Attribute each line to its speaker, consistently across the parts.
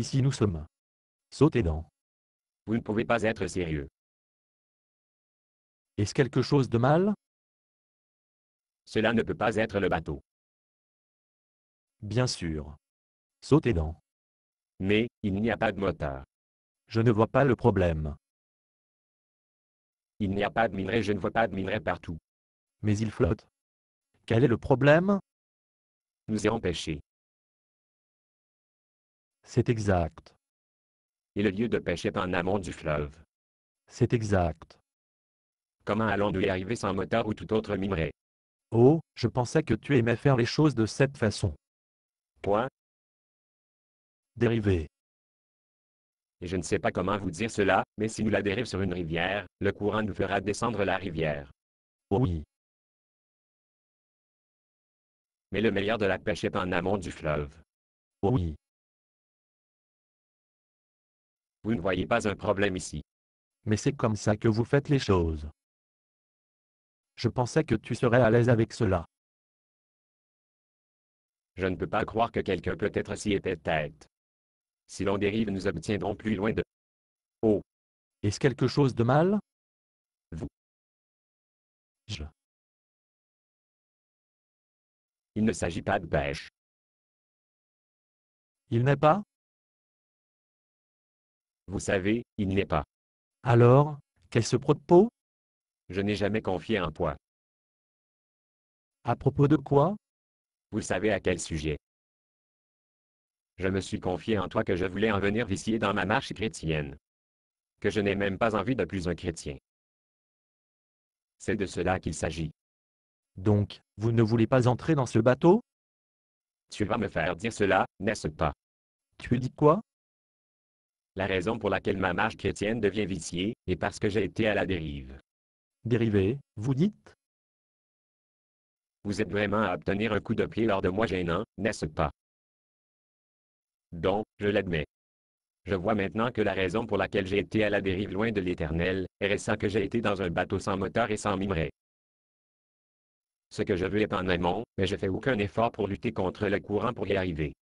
Speaker 1: Ici nous sommes. Sautez dans.
Speaker 2: Vous ne pouvez pas être sérieux.
Speaker 1: Est-ce quelque chose de mal?
Speaker 2: Cela ne peut pas être le bateau.
Speaker 1: Bien sûr. Sautez dans.
Speaker 2: Mais, il n'y a pas de moteur.
Speaker 1: Je ne vois pas le problème.
Speaker 2: Il n'y a pas de minerai, je ne vois pas de minerai partout.
Speaker 1: Mais il flotte. Quel est le problème?
Speaker 2: Nous irons pêcher.
Speaker 1: C'est exact.
Speaker 2: Et le lieu de pêche est en amont du fleuve.
Speaker 1: C'est exact.
Speaker 2: Comment allons-nous y arriver sans moteur ou tout autre minerai?
Speaker 1: Oh, je pensais que tu aimais faire les choses de cette façon.
Speaker 2: Point.
Speaker 1: Dérivé.
Speaker 2: Et je ne sais pas comment vous dire cela, mais si nous la dérive sur une rivière, le courant nous fera descendre la rivière.
Speaker 1: Oh oui.
Speaker 2: Mais le meilleur de la pêche est en amont du fleuve.
Speaker 1: Oh oui.
Speaker 2: Vous ne voyez pas un problème ici.
Speaker 1: Mais c'est comme ça que vous faites les choses. Je pensais que tu serais à l'aise avec cela.
Speaker 2: Je ne peux pas croire que quelqu'un peut être si épais de tête. Si l'on dérive, nous obtiendrons plus loin de... Oh,
Speaker 1: Est-ce quelque chose de mal?
Speaker 2: vous.
Speaker 1: Je.
Speaker 2: Il ne s'agit pas de pêche.
Speaker 1: Il n'est pas?
Speaker 2: Vous savez, il n'est pas.
Speaker 1: Alors, qu'est-ce propos?
Speaker 2: Je n'ai jamais confié en poids.
Speaker 1: À propos de quoi?
Speaker 2: Vous savez à quel sujet? Je me suis confié en toi que je voulais en venir vicier dans ma marche chrétienne. Que je n'ai même pas envie de plus un chrétien. C'est de cela qu'il s'agit.
Speaker 1: Donc, vous ne voulez pas entrer dans ce bateau?
Speaker 2: Tu vas me faire dire cela, n'est-ce pas?
Speaker 1: Tu dis quoi?
Speaker 2: La raison pour laquelle ma marche chrétienne devient viciée, est parce que j'ai été à la dérive.
Speaker 1: Dérivé, vous dites?
Speaker 2: Vous êtes vraiment à obtenir un coup de pied lors de moi gênant, n'est-ce pas? Donc, je l'admets. Je vois maintenant que la raison pour laquelle j'ai été à la dérive loin de l'Éternel, est récent que j'ai été dans un bateau sans moteur et sans minerai. Ce que je veux est en amont, mais je fais aucun effort pour lutter contre le courant pour y arriver.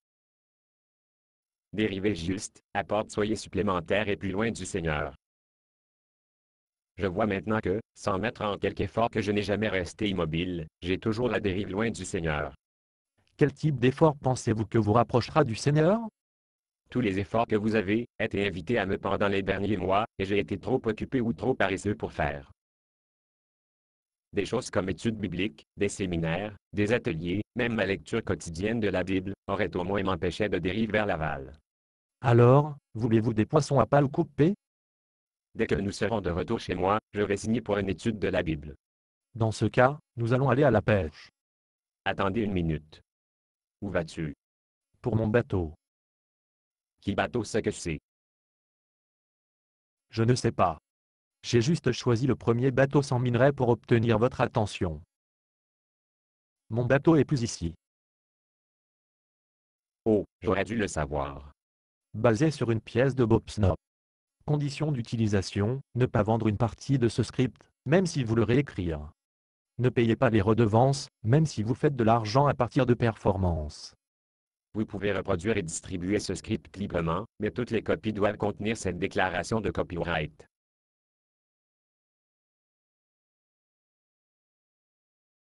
Speaker 2: Dériver juste, apporte soyez supplémentaire et plus loin du Seigneur. Je vois maintenant que, sans mettre en quelque effort que je n'ai jamais resté immobile, j'ai toujours la dérive loin du Seigneur.
Speaker 1: Quel type d'effort pensez-vous que vous rapprochera du Seigneur?
Speaker 2: Tous les efforts que vous avez été invités à me pendant les derniers mois, et j'ai été trop occupé ou trop paresseux pour faire. Des choses comme études bibliques, des séminaires, des ateliers, même ma lecture quotidienne de la Bible, auraient au moins m'empêché de dériver vers l'aval.
Speaker 1: Alors, voulez-vous des poissons à pâle coupés?
Speaker 2: Dès que nous serons de retour chez moi, je vais signer pour une étude de la Bible.
Speaker 1: Dans ce cas, nous allons aller à la pêche.
Speaker 2: Attendez une minute. Où vas-tu?
Speaker 1: Pour mon bateau.
Speaker 2: Qui bateau ce que c'est?
Speaker 1: Je ne sais pas. J'ai juste choisi le premier bateau sans minerai pour obtenir votre attention. Mon bateau est plus ici.
Speaker 2: Oh, j'aurais dû le savoir.
Speaker 1: Basé sur une pièce de Bob Snow. Condition d'utilisation, ne pas vendre une partie de ce script, même si vous le réécrire. Ne payez pas les redevances, même si vous faites de l'argent à partir de performances.
Speaker 2: Vous pouvez reproduire et distribuer ce script librement, mais toutes les copies doivent contenir cette déclaration de copyright.